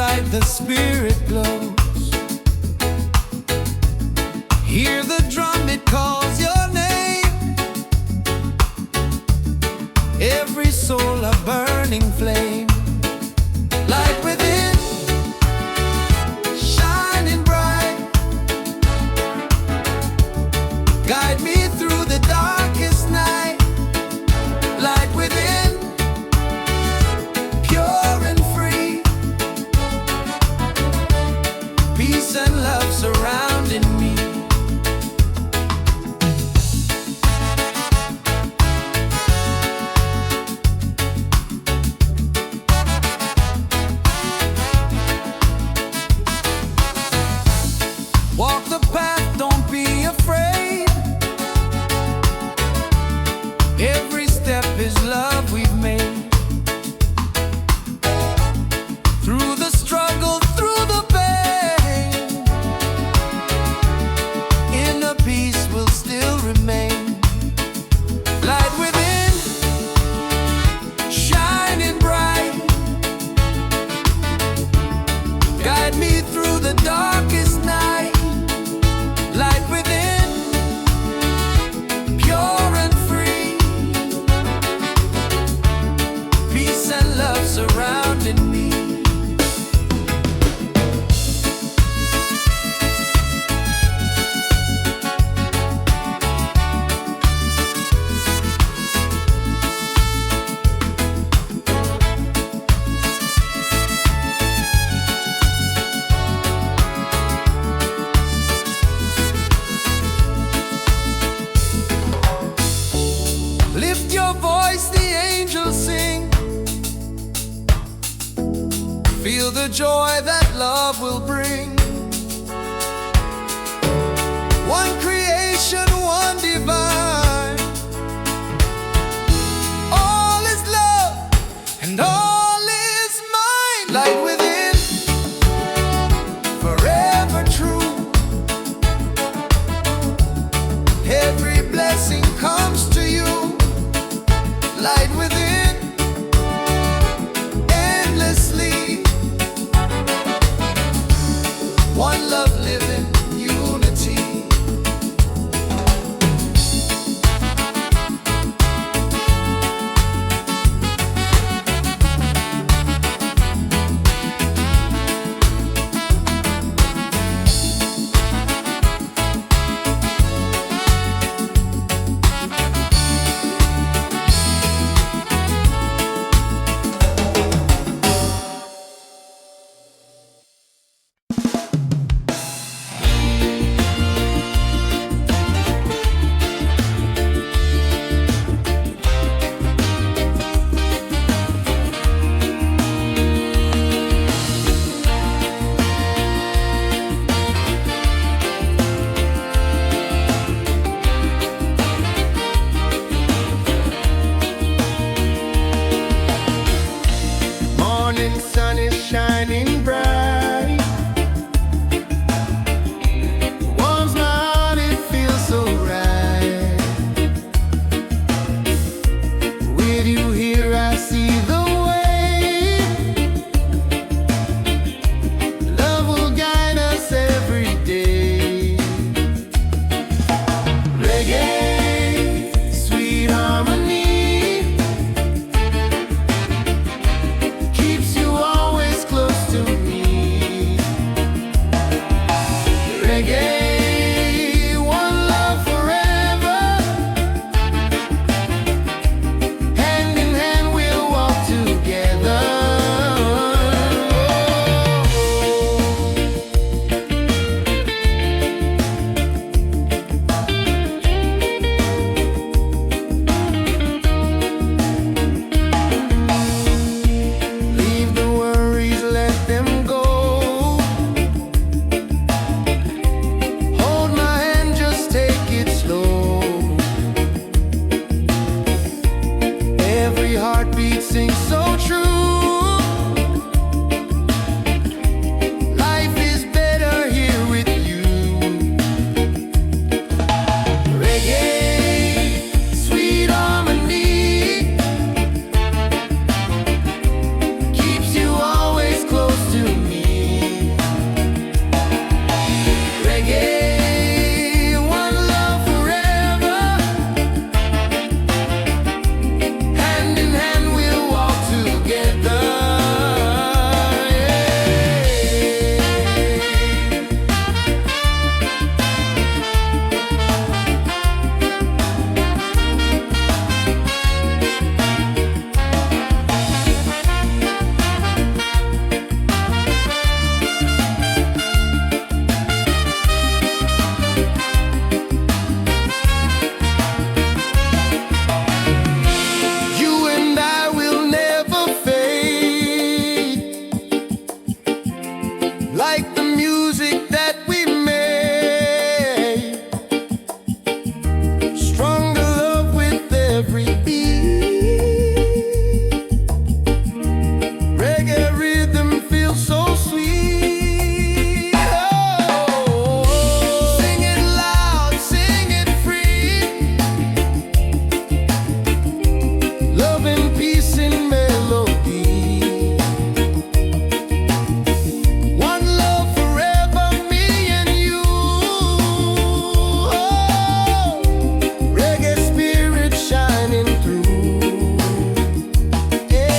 bright the spirit glows. Hear the drum, it calls your name. Every soul a burning flame. Light within, shining bright. Guide me through the darkest night. Light within, pure and free. Peace and love surrounding me. Walk the path, don't be afraid. Every step is love we've made. Through the struggle, through the pain, inner peace will still remain. Light within, shining bright. Guide me through the darkest night. Light within, pure and free. Peace and love surrounding me. Lift your voice, the angels sing. Feel the joy that love will bring. One creation, one divine. All is love and all is mine. Light within, forever true. Every blessing comes to you. Light within, endlessly. One love living, unity. like the music that we made. Stronger love with every beat. Reggae rhythm feels so sweet. Oh, sing it loud, sing it free. Love and peace in melody. One love forever, me and you. Oh, reggae spirit shining through. Yeah.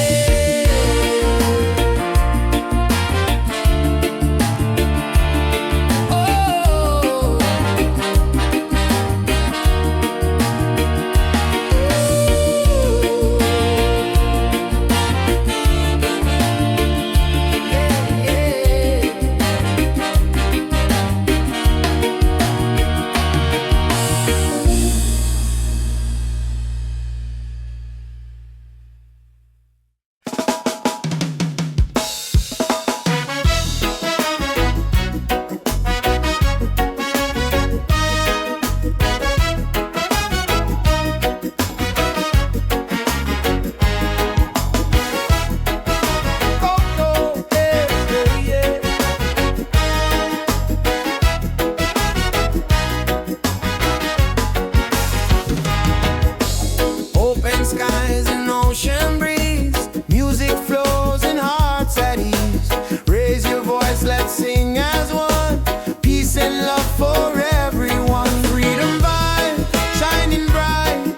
Open skies and ocean breeze, music flows and hearts at ease. Raise your voice, let's sing as one. Peace and love for everyone. Freedom vibe, shining bright,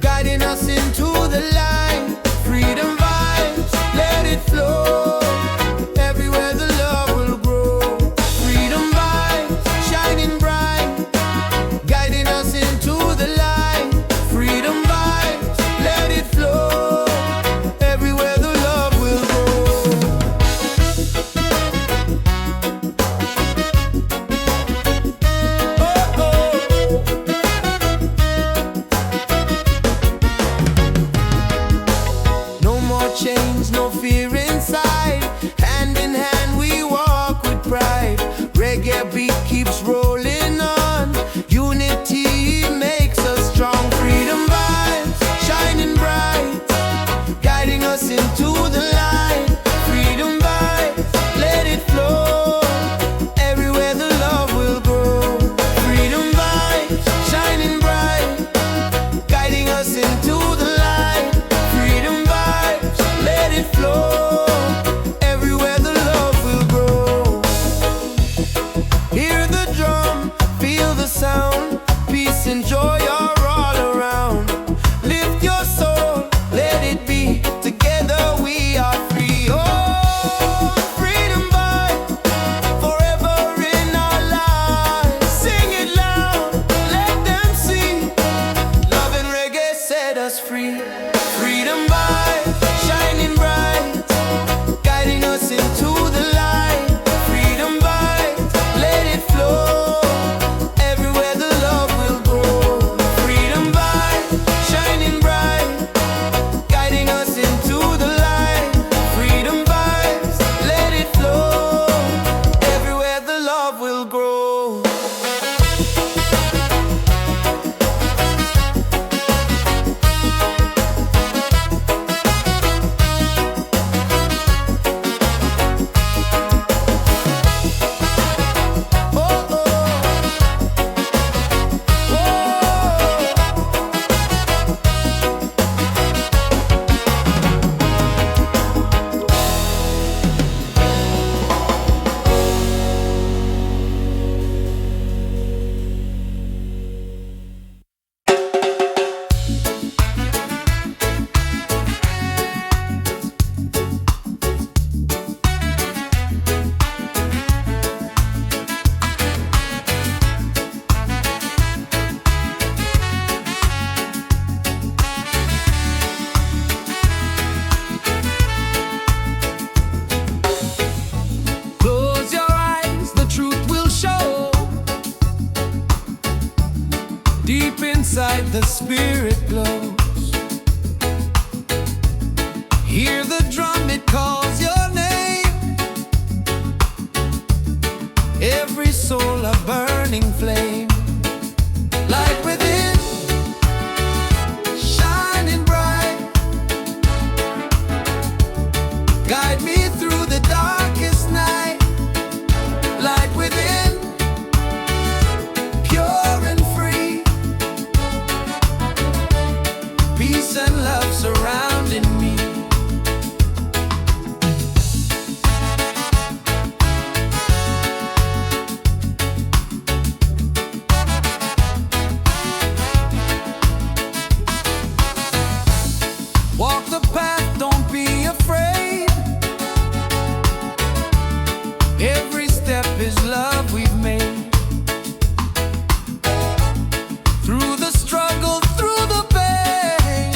guiding us into the light. Freedom vibes, let it flow. Everywhere the love will grow. Freedom vibes, shining bright, guiding us into the light. Freedom vibes, let it flow. Everywhere the love will grow. Oh, oh. No more chains, no fear inside. Hand in hand we walk with pride. Reggae beat keeps rolling on. Unity makes us strong. Freedom vibes, shining bright, guiding us into the light. Freedom vibes, let it flow. Everywhere the love will grow. Freedom vibes, shining bright, guiding us into the light. Freedom vibes, let it flow. Everywhere the love will grow. Hear the drum, feel the sound. Peace and joy are all around. Lift your soul, let it be. Together we are free. Oh, freedom vibe, forever in our lives. Sing it loud, let them see. Love and reggae set us free. Freedom vibe, shining bright, guiding us into the light. Freedom vibe, let it flow. Everywhere the love will grow. Freedom vibe, shining bright, guiding us into the light. Freedom vibes, let it flow. Everywhere the love will grow. Oh, oh. Close your eyes, the truth will show. Deep inside the spirit glows. Hear the drum, it calls your name. Every step is love we've made. Through the struggle, through the pain,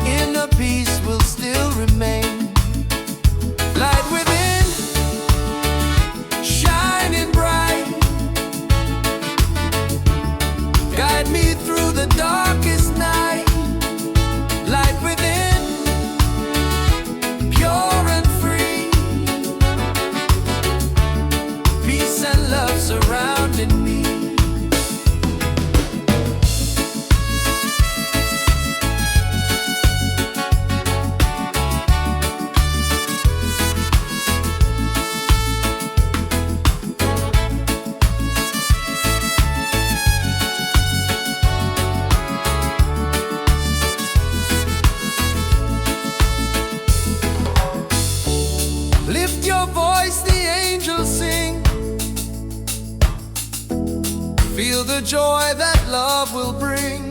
inner peace will still remain. Light within, shining bright, guide me through the darkest night. Light within, pure and free, peace and love surrounding me. Lift your voice, the angels sing. Feel the joy that love will bring.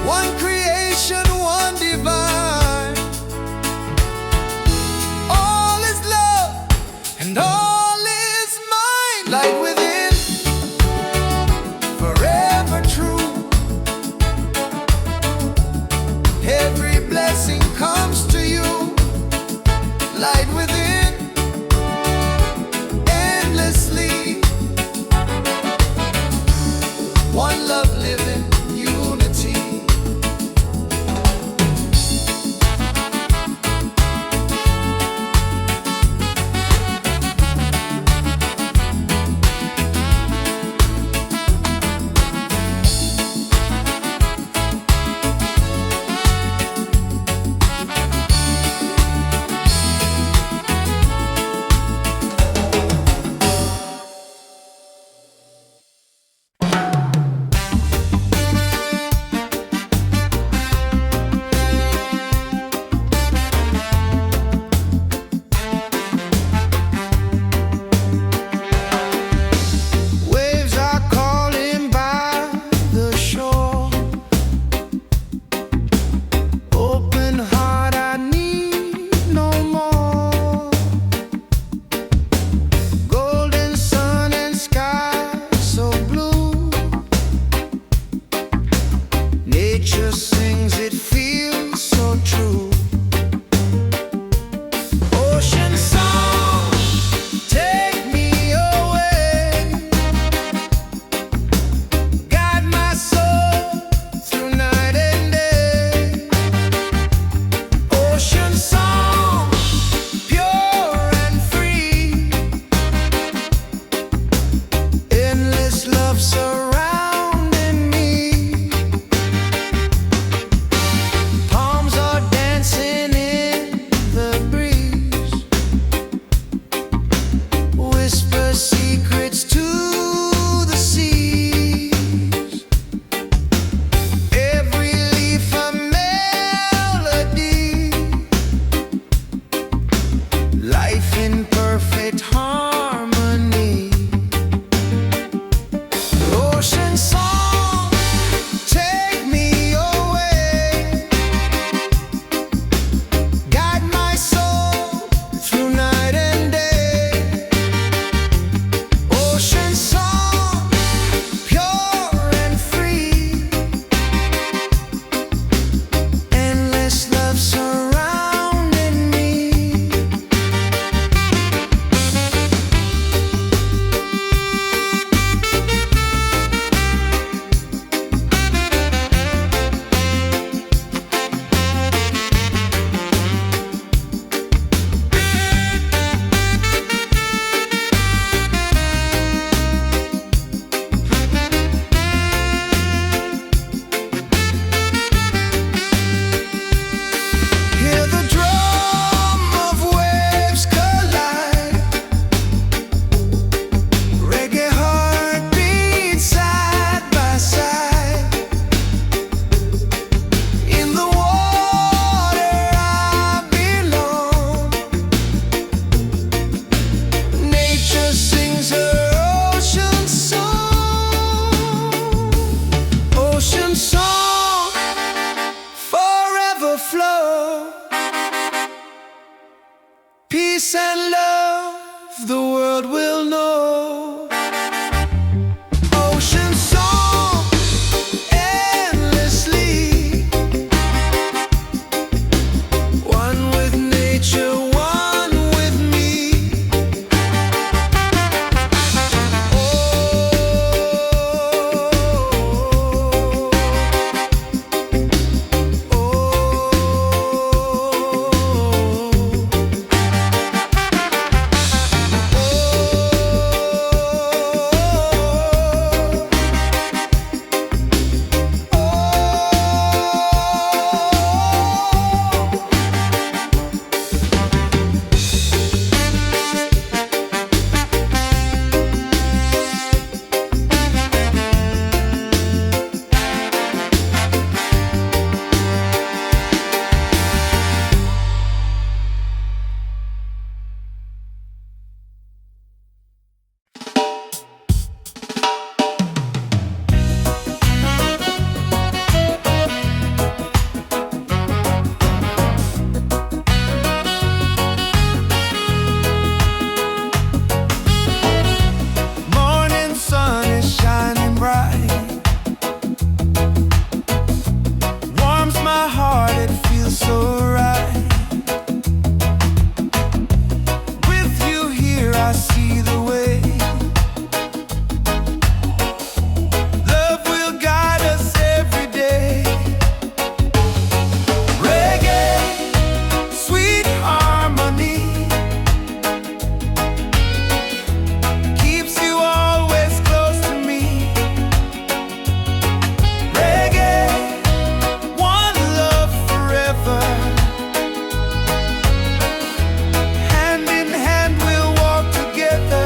One creation, one divine. All is love and all is mine. Light within, forever true. Every blessing comes to you. Light within, endlessly. One love living, unity. peace and love the world will know. Ocean song endlessly, one with nature, one with me. Morning sun is shining bright, warms my heart, it feels so right. With you here I see the way. Love will guide us every day. Reggae, sweet harmony, keeps you always close to me. Reggae, one love forever. Hand in hand we'll walk together.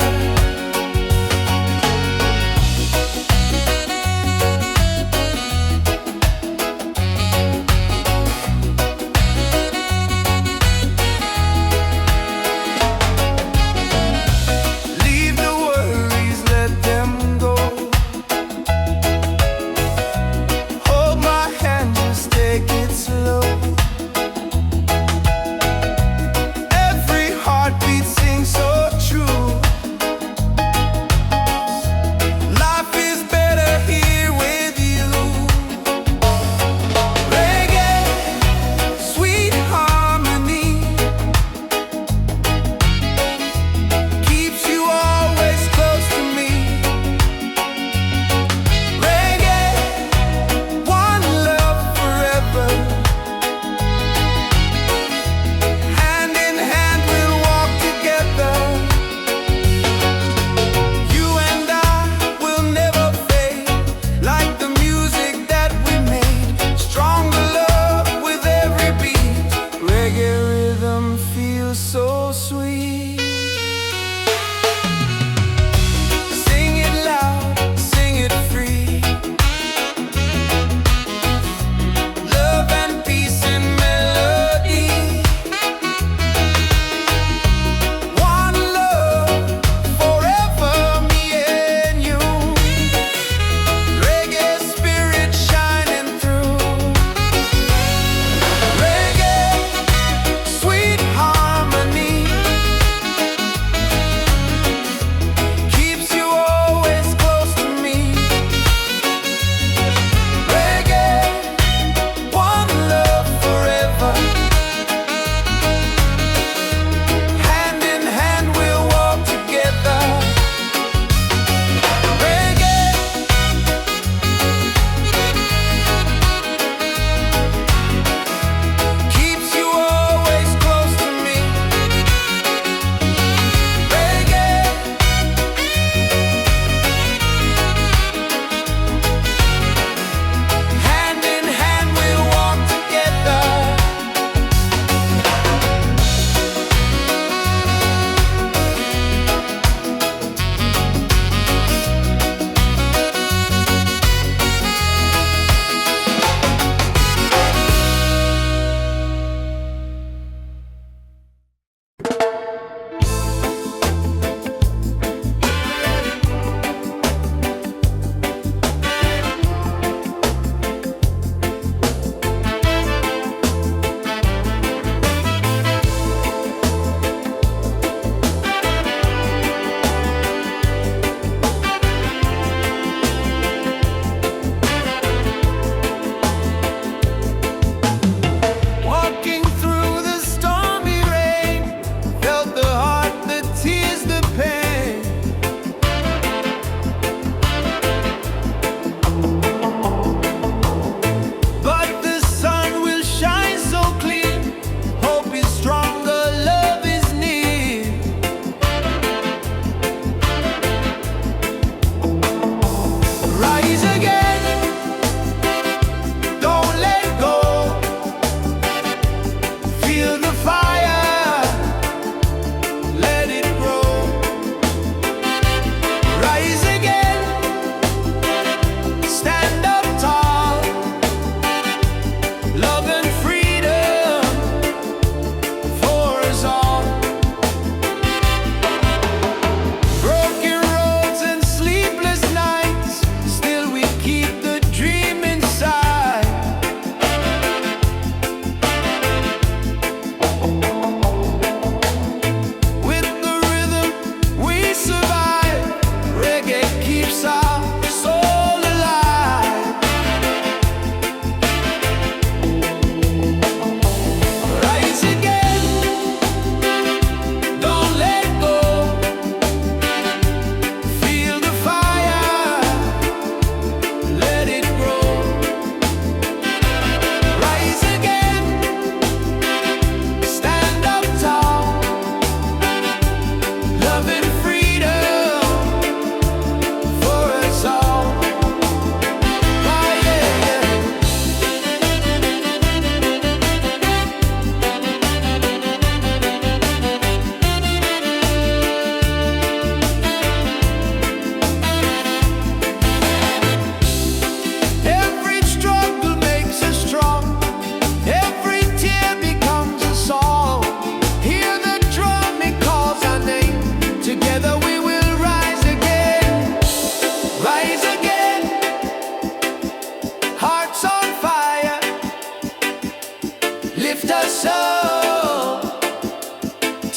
Leave the worries, let them go. Hold my hand, just take it slow. Every heartbeat sings so true. Life is better here with you. Reggae, sweet harmony, keeps you always close to me. Reggae, one love forever. Hand in hand we'll walk together. You and I will never fade, like the music that we made. Stronger love with every beat. Reggae rhythm feels so sweet. Sing it loud, sing it free. Love and peace and melody. One love forever, me and you. Reggae spirit shining through. Reggae, sweet harmony,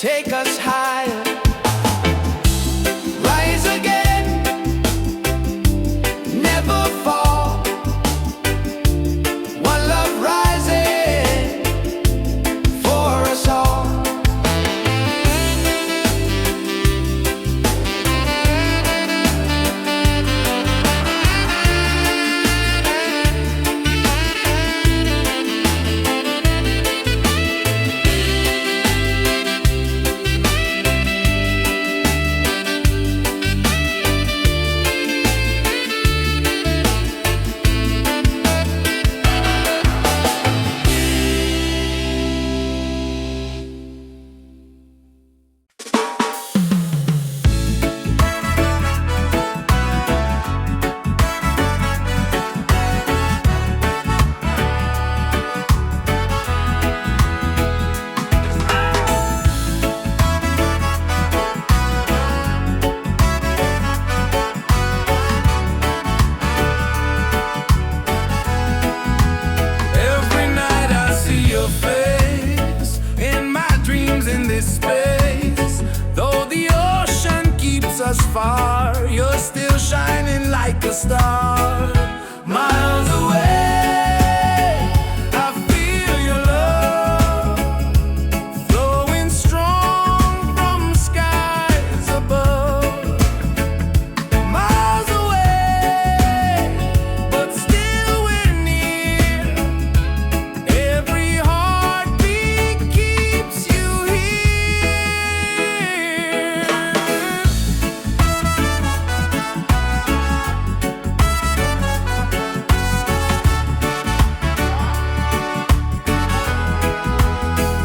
take us higher. Rise again, never fall. One love rising for us all. Far, you're still shining like a star. Miles away, I feel your love flowing strong from skies above. Miles away, but still we're near. Every heartbeat keeps you here.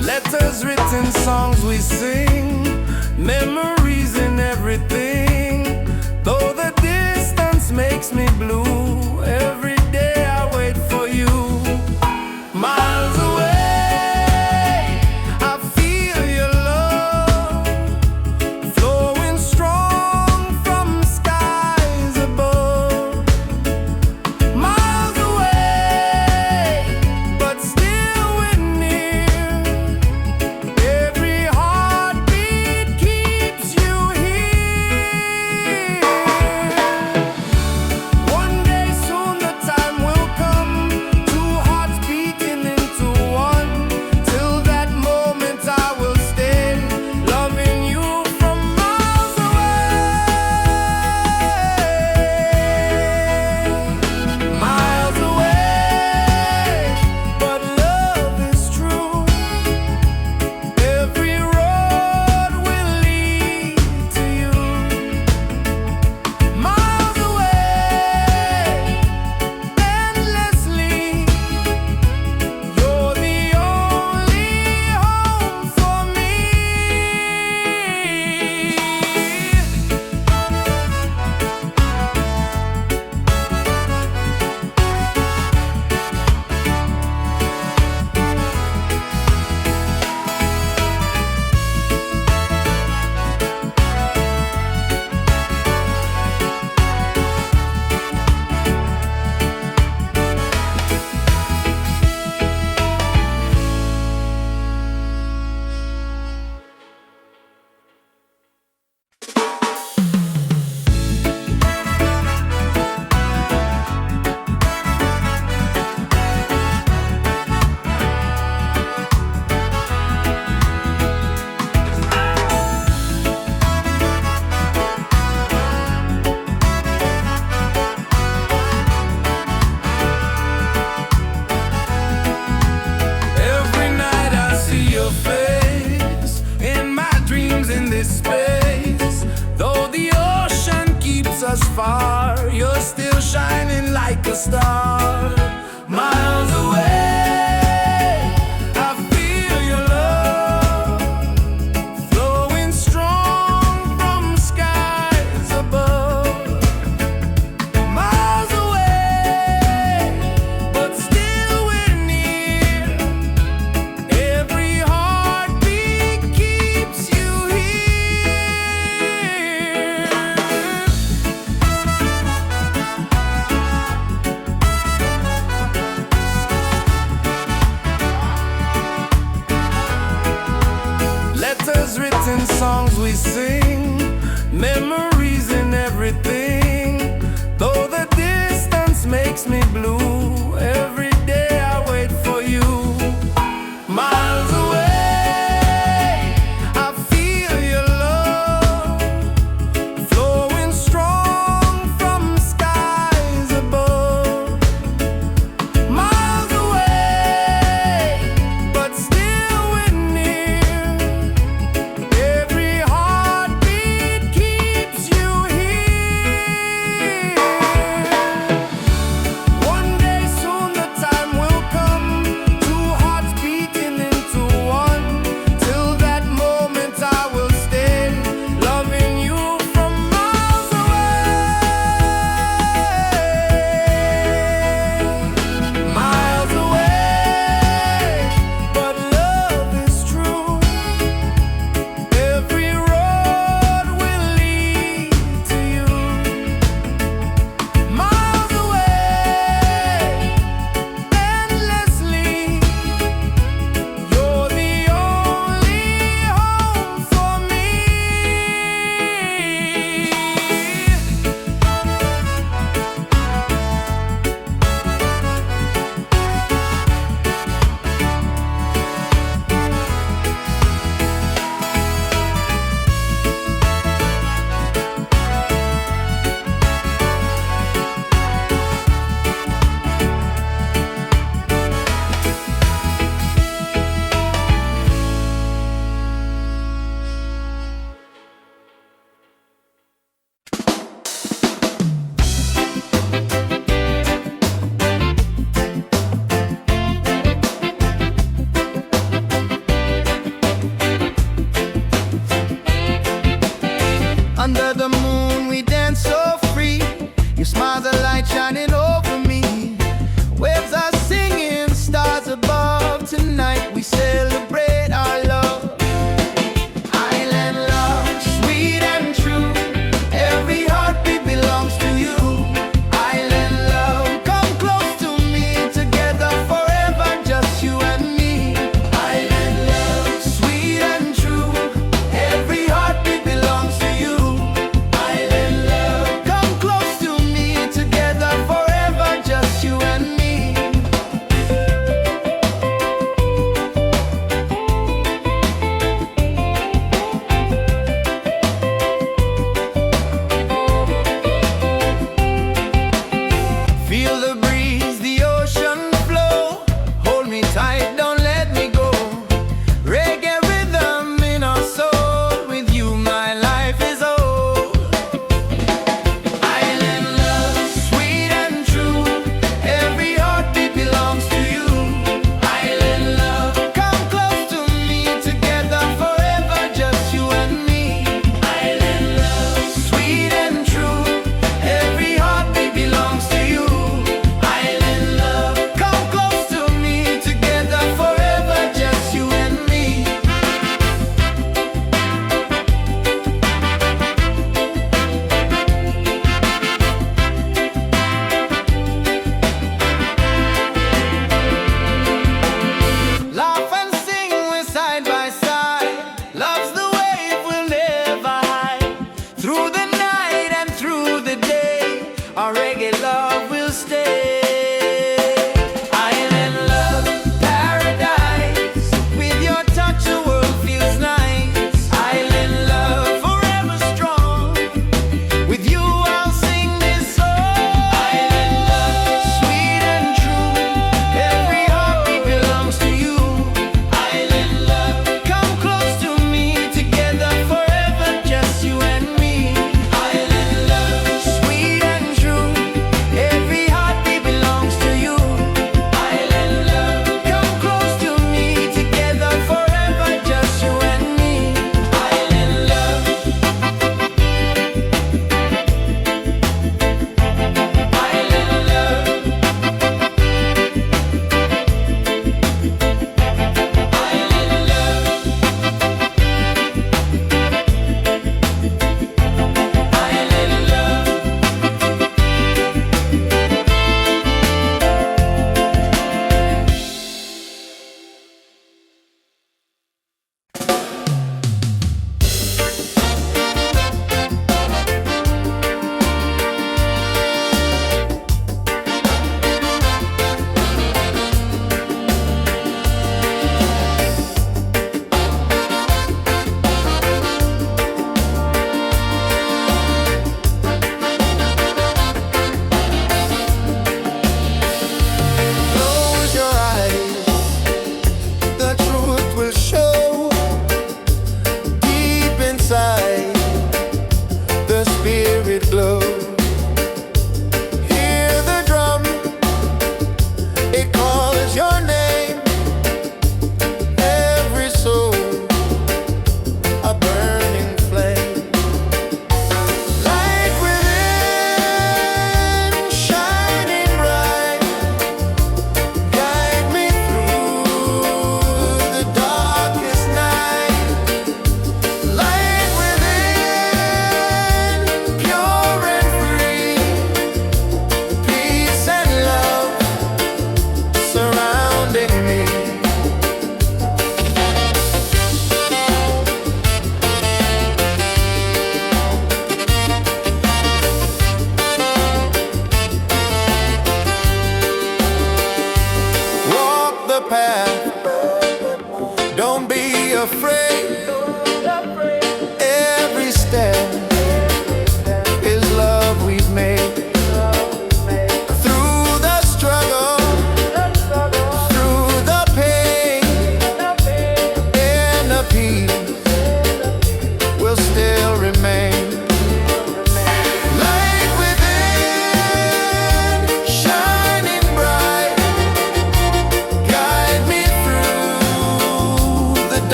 Letters written, songs we sing, memories in everything. Though the distance makes me blue, every day I wait for you. Miles away, I feel your love flowing strong from skies above. Miles away, but still we're near. Every heartbeat keeps you here. One day soon the time will come, two hearts beating into one. Till that moment I will stay, loving you from miles away. Miles away, but love is true. Every road will lead to you. Miles away, endlessly. You're the only home for me. Every night I see your face in my dreams in this space. Though the ocean keeps us far, you're still shining like a star. Miles away, I feel your love flowing strong from skies above. Miles away, but still we're near. Every heartbeat keeps you here. in songs we sing, memories in everything. Though the distance makes me blue, every day I wait for you. Miles away, I feel your love flowing strong from skies above. Miles away, but still we're near. Every heartbeat keeps you here. One day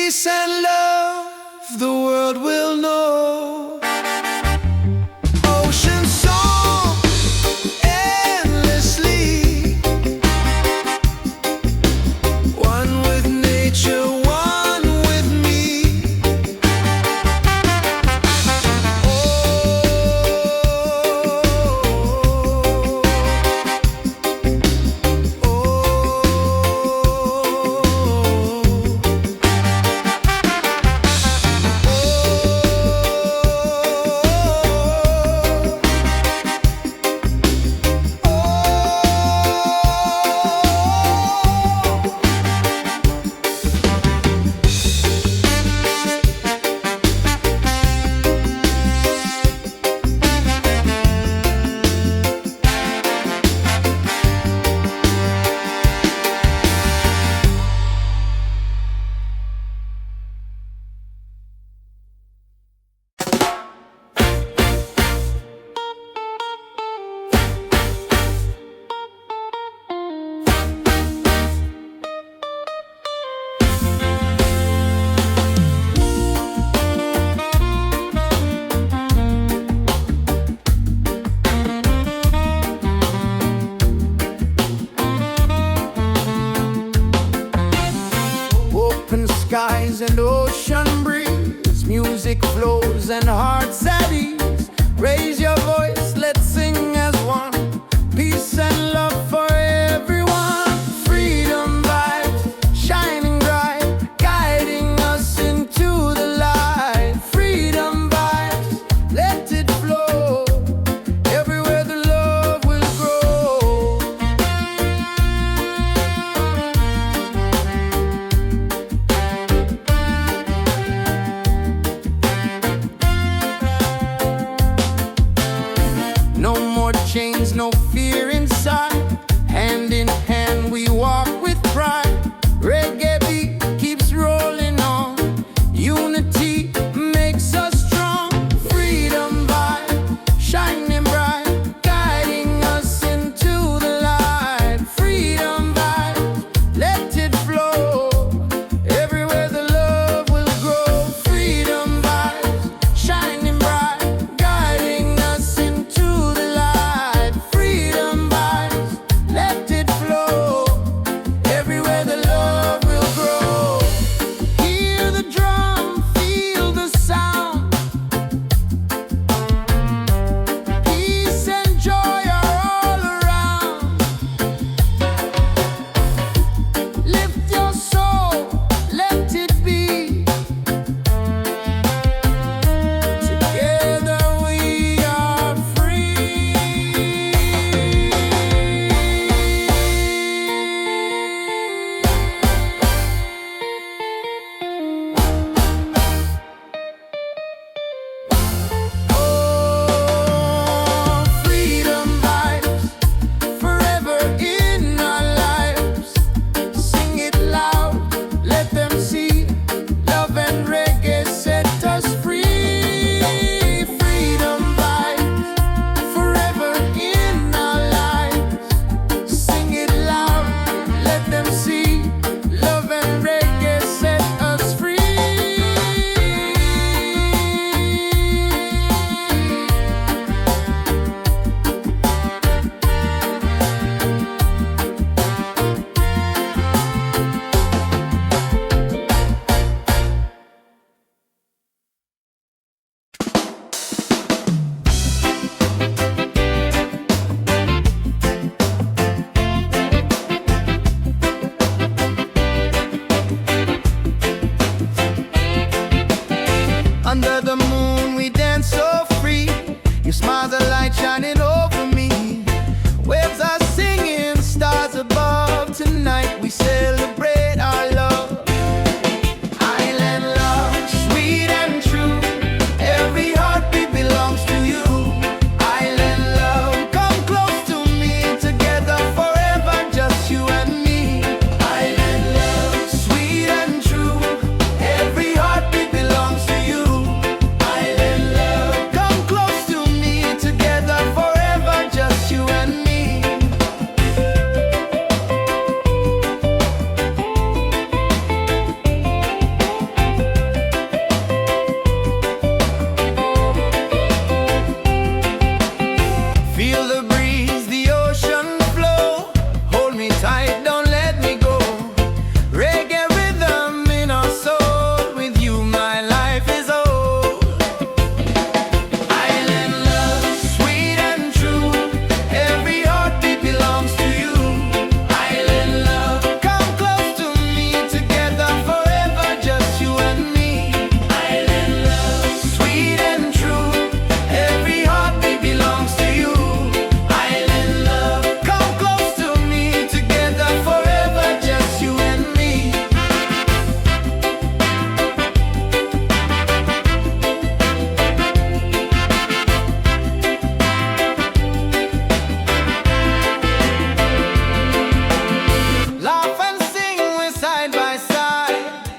peace and love the world will know. Ocean song endlessly, one with nature, one with me. Open skies and ocean breeze, music flows and hearts at ease. Raise your voice, let's sing as one. Peace and love for everyone. Freedom vibes shining bright, guiding us into the light. Freedom vibes, let it flow. Everywhere the love will grow.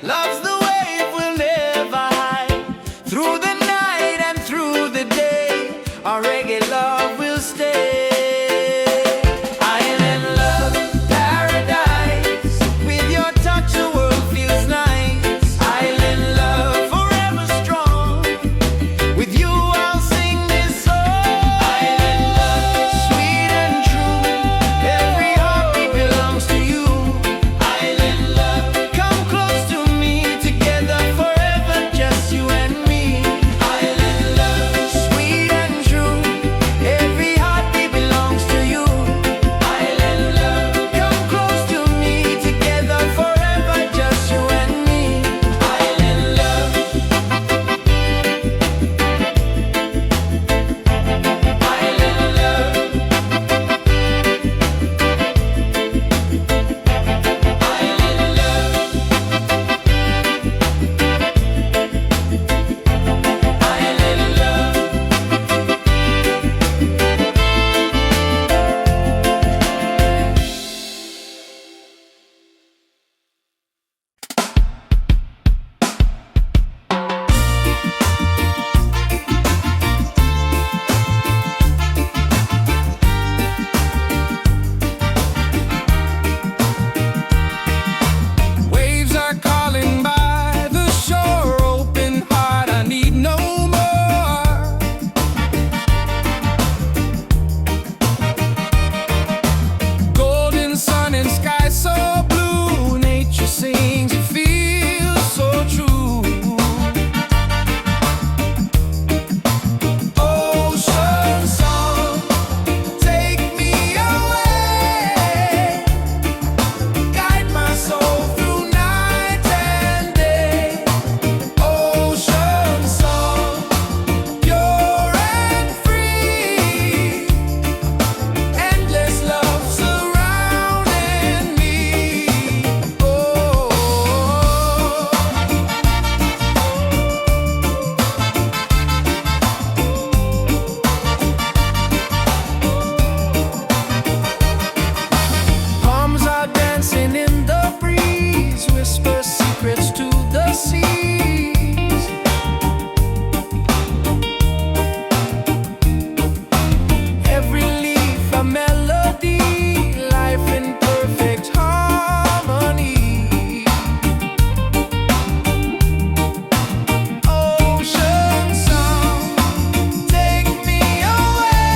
Love's the wave we'll never hide. Through the night and through the day, our reggae love will stay. Island love, paradise. With your touch the world feels nice. Island love, forever strong. With you I'll sing this song. Island love, sweet and true. Every heartbeat belongs to you. Island love, come close to me. Together forever, just you and me. Island love, sweet and true. Every heartbeat belongs to you. Island love, come close to me. Together forever, just you and me. Island love. Island love. Island love. Island love. Waves are calling by the shore. Open heart, I need no more. Golden sun and sky so blue. Nature sings, it feels so true. Ocean song, take me away. Guide my soul through night and day. Ocean song, pure and free. Endless love surrounding me. Oh. Palms are dancing in the breeze, whisper secrets to the seas. Every leaf a melody, life in perfect harmony. Ocean song, take me away.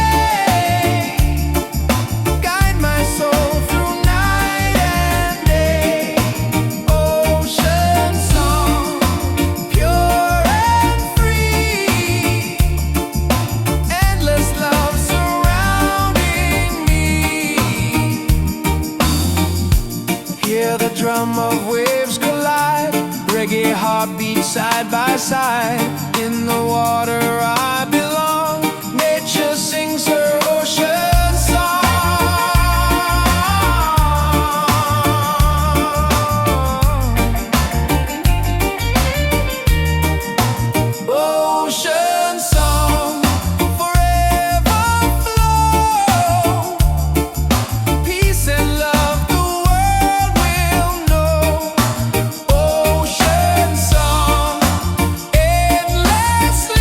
Guide my soul through night and day. Ocean song, pure and free. Endless love surrounding me. Hear the drum of waves collide. Reggae heartbeat side by side. In the water I belong. Nature sings her ocean song. Ocean song, forever flow. Peace and love the world will know. Ocean song, endlessly.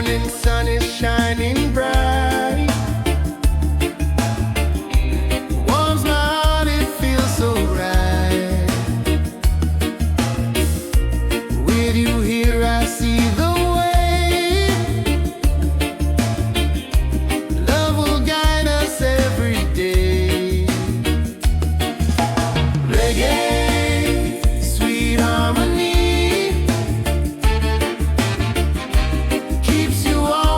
morning sun is shining bright. Warms my heart, it feels so right. With you here I see the way. Love will guide us every day. Reggae, sweet harmony, keeps you all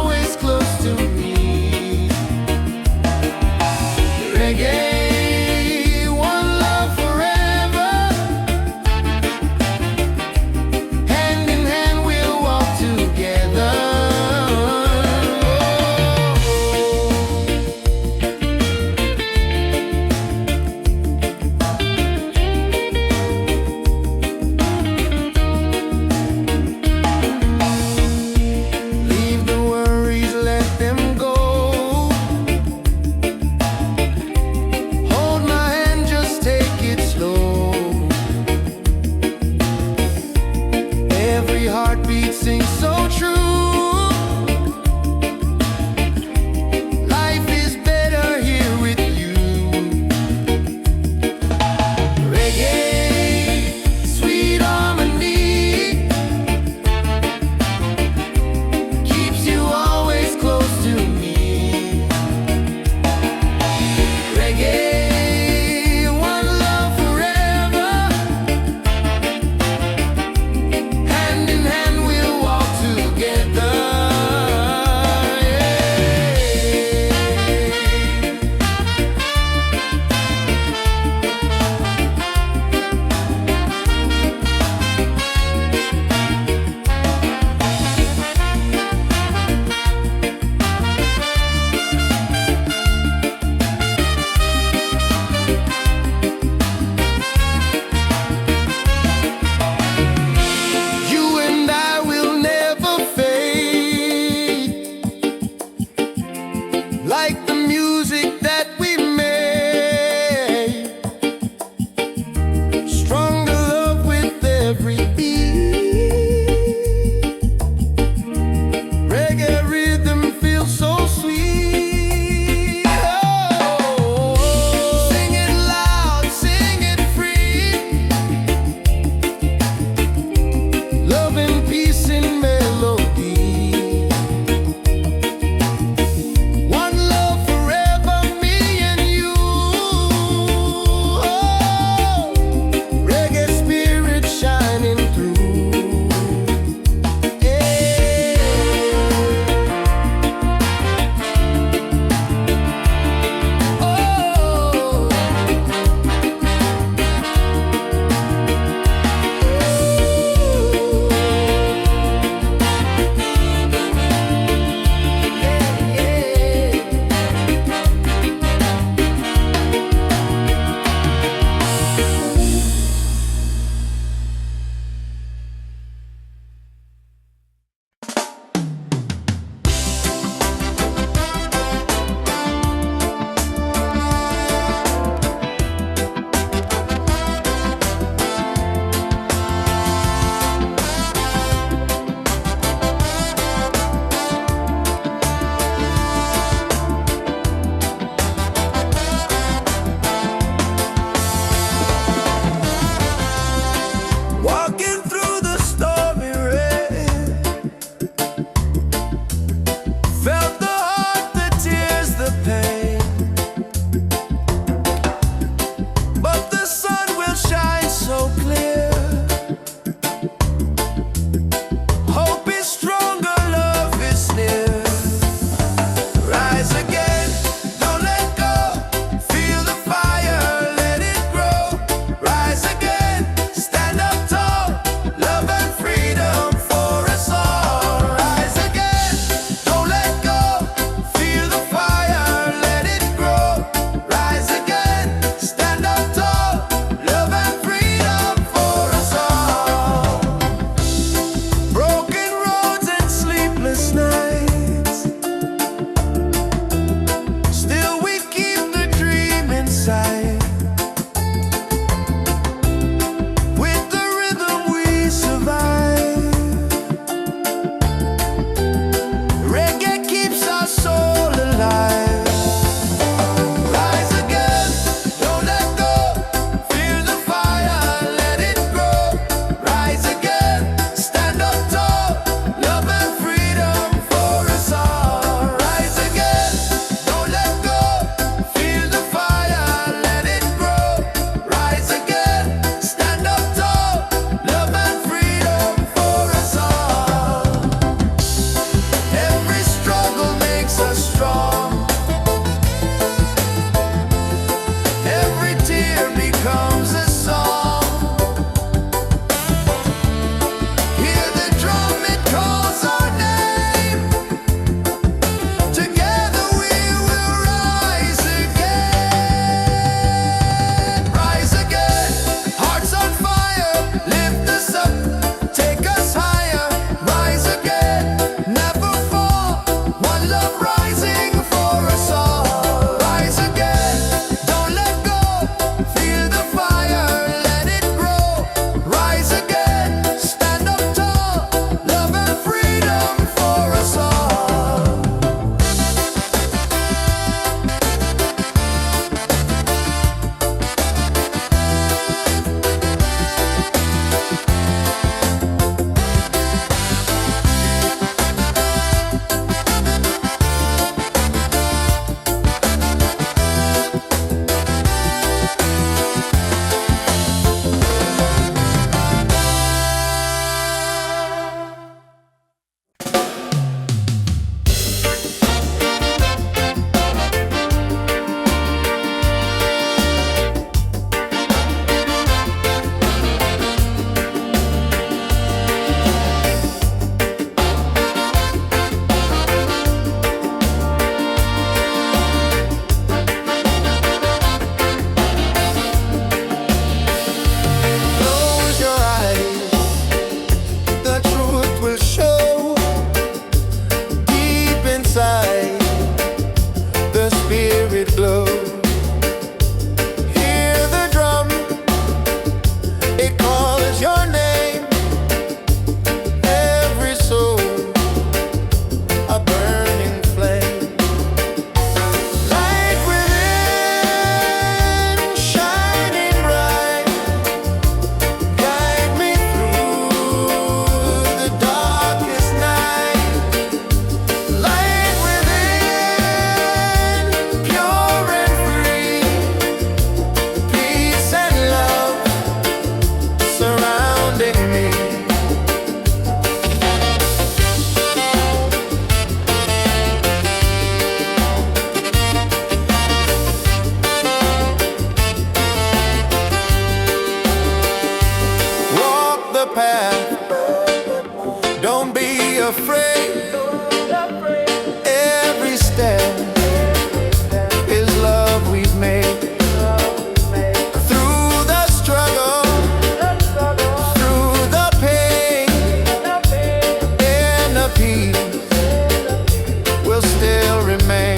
will still remain.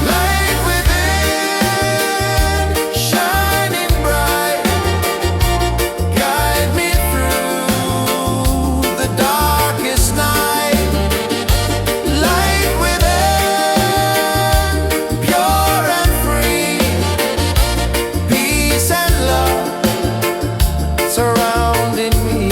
Light within, shining bright, guide me through the darkest night. Light within, pure and free, peace and love surrounding me.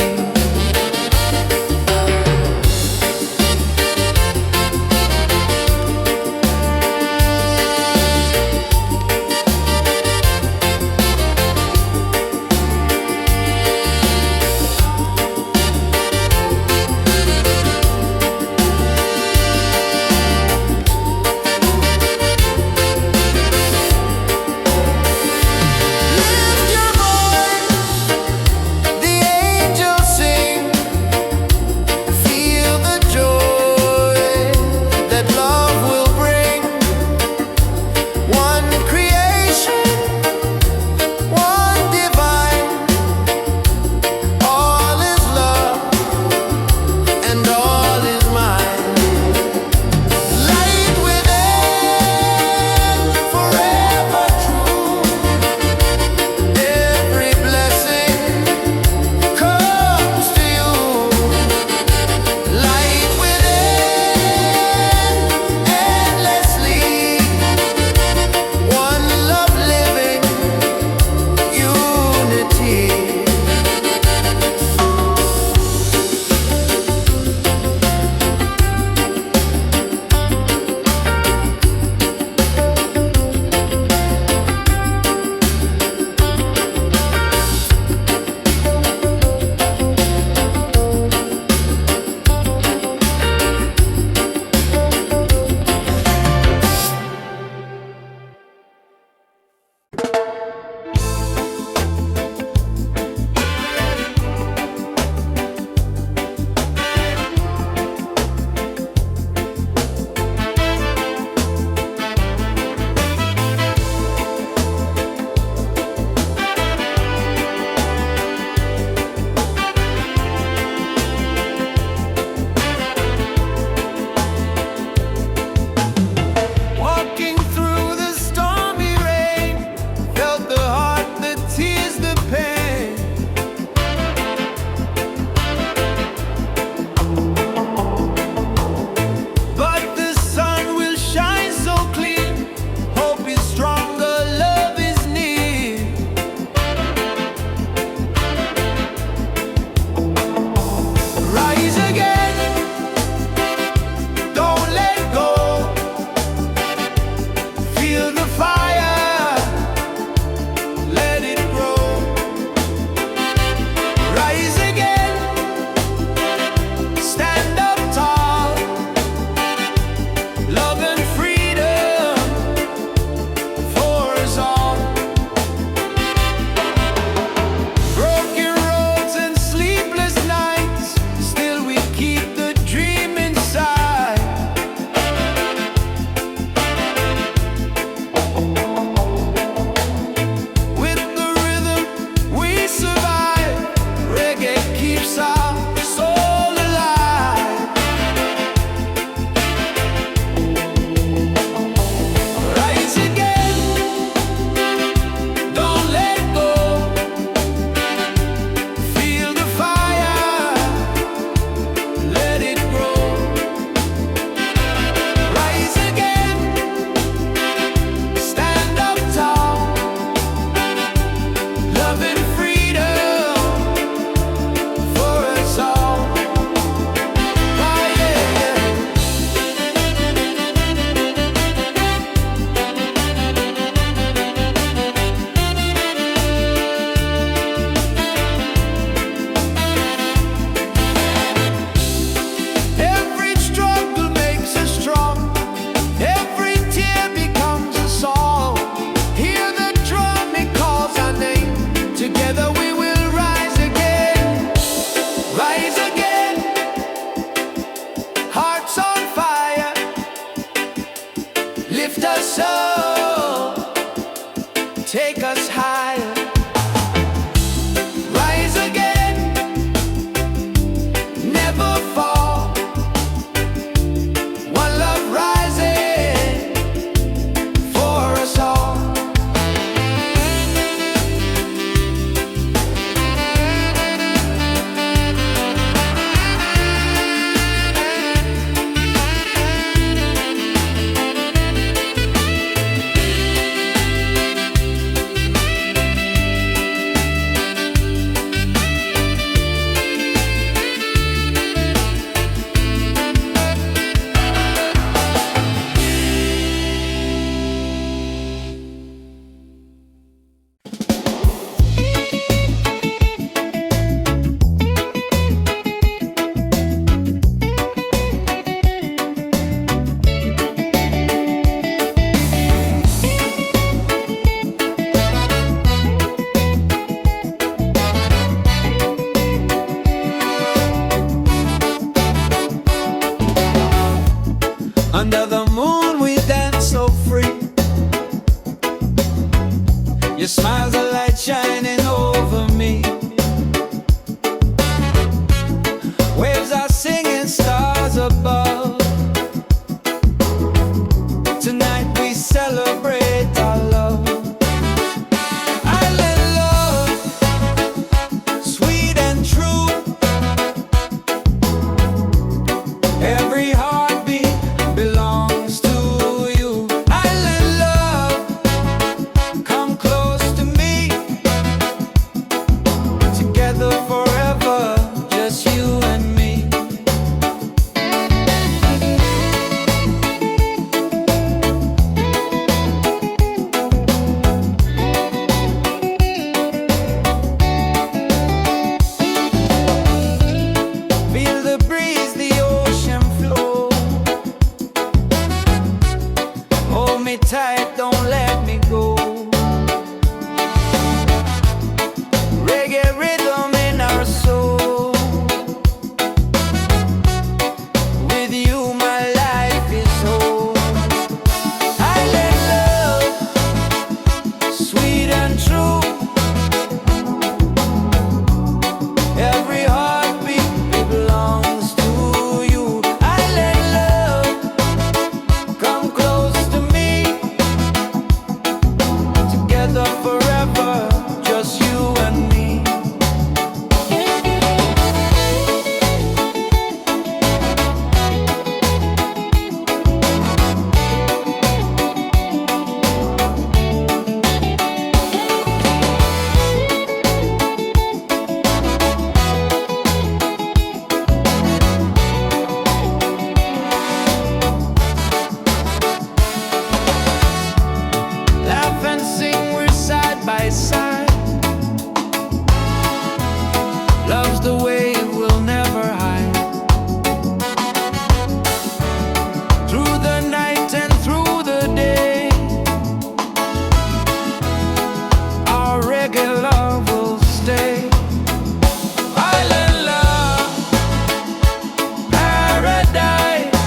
Under the moon we dance so free. Your smile's a light shining over me. Waves are singing, stars above. Tonight we celebrate our love. Island love, sweet and true. Every heartbeat belongs to you. Island love, come close to me. Together forever, just you and me. Feel the breeze, the ocean flow. Hold me tight, don't let me go. Reggae rhythm in our soul. With you my life is whole. Island love, sweet and true. Every heartbeat belongs to you. Island love, come close to me. Together forever, just you and me. Laugh and sing, we're side by side. Love's the way we'll never hide. Through the night and through the day, our reggae love will stay. Island love, paradise.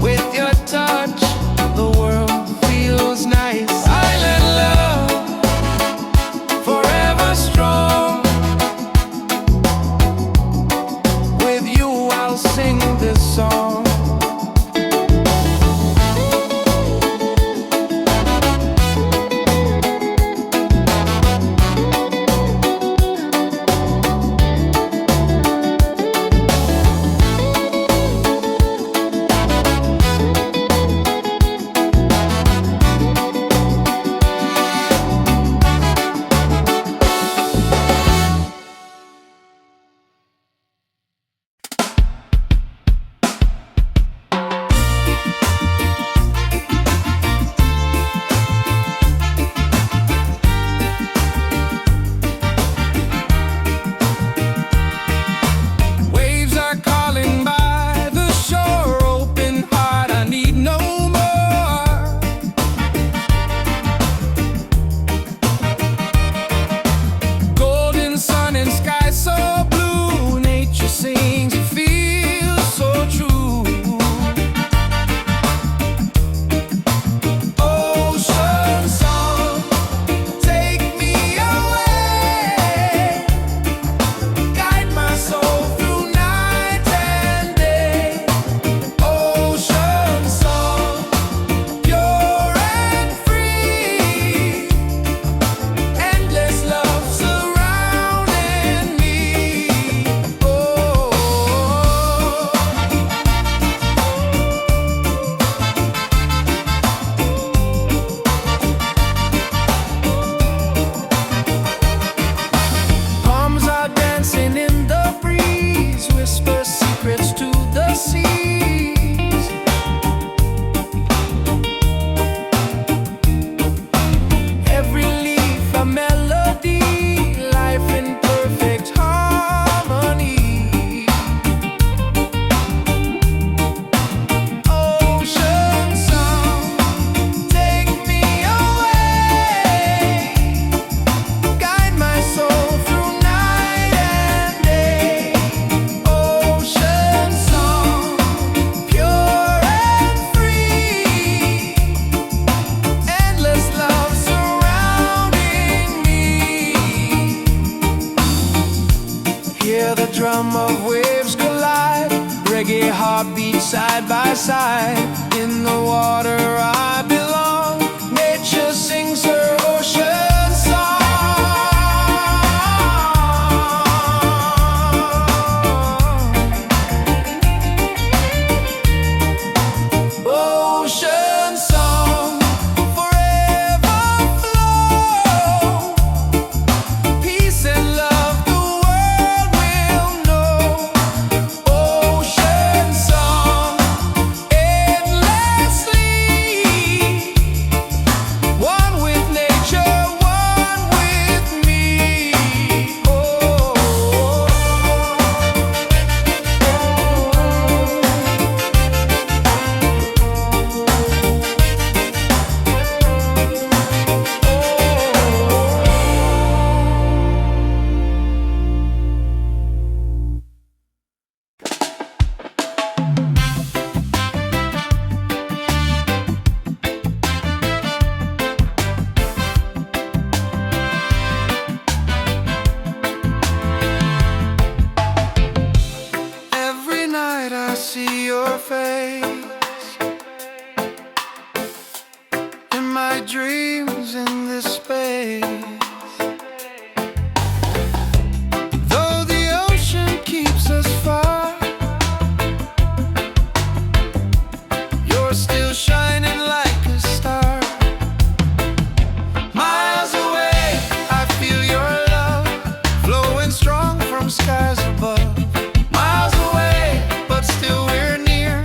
With your touch, the world feels nice. Island love, forever strong. With you I'll sing this song. reggae heartbeat side by side. In the water I belong. Nature sings her ocean song. Ocean song, forever flow. Peace and love the world will know. Ocean song, endlessly. One with nature, one with me. Oh. Every night I see your face in my dreams in this space. Though the ocean keeps us far, you're still shining like a star. Miles away, I feel your love flowing strong from skies above. Miles away, but still we're near.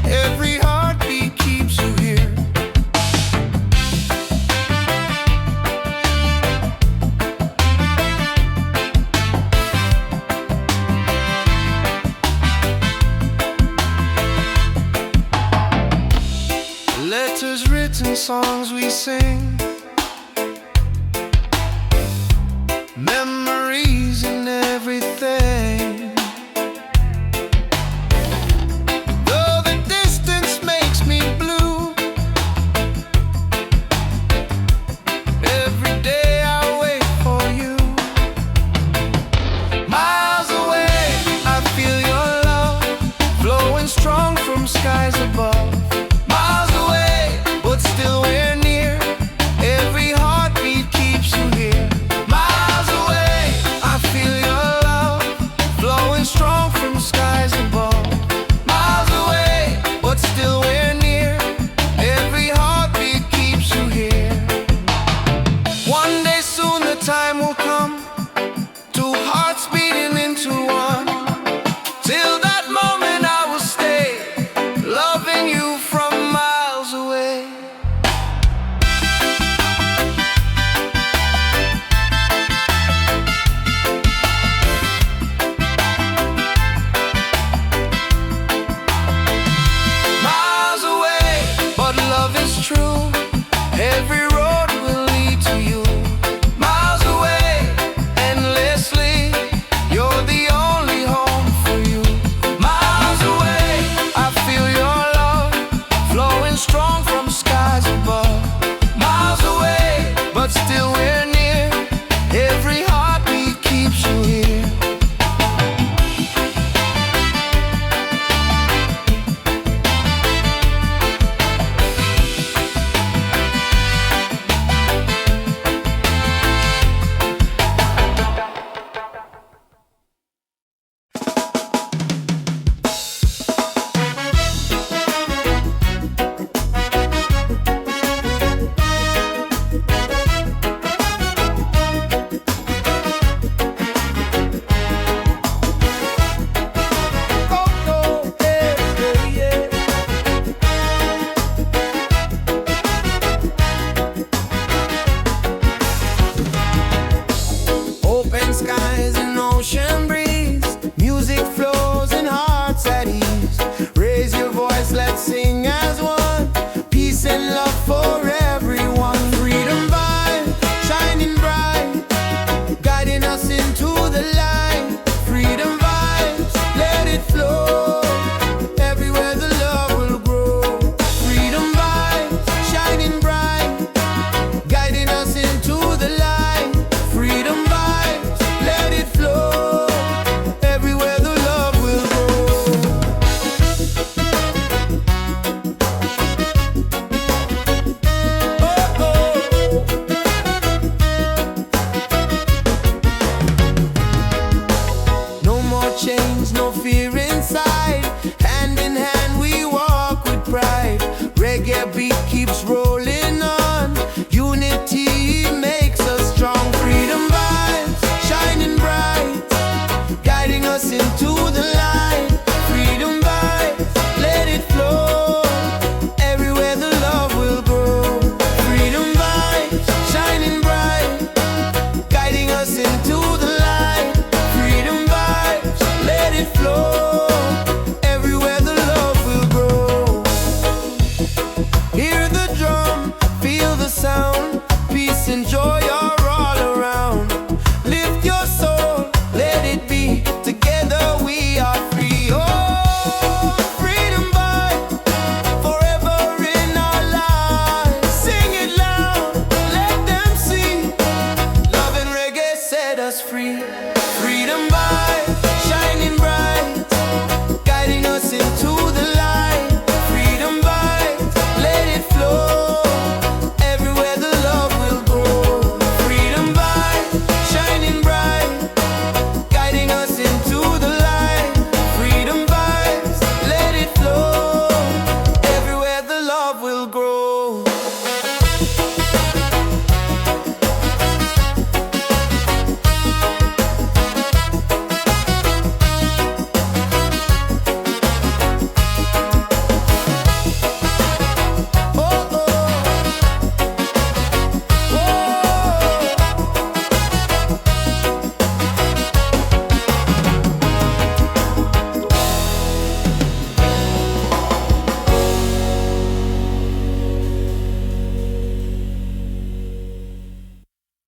Every heartbeat keeps you here. Letters written, songs we sing.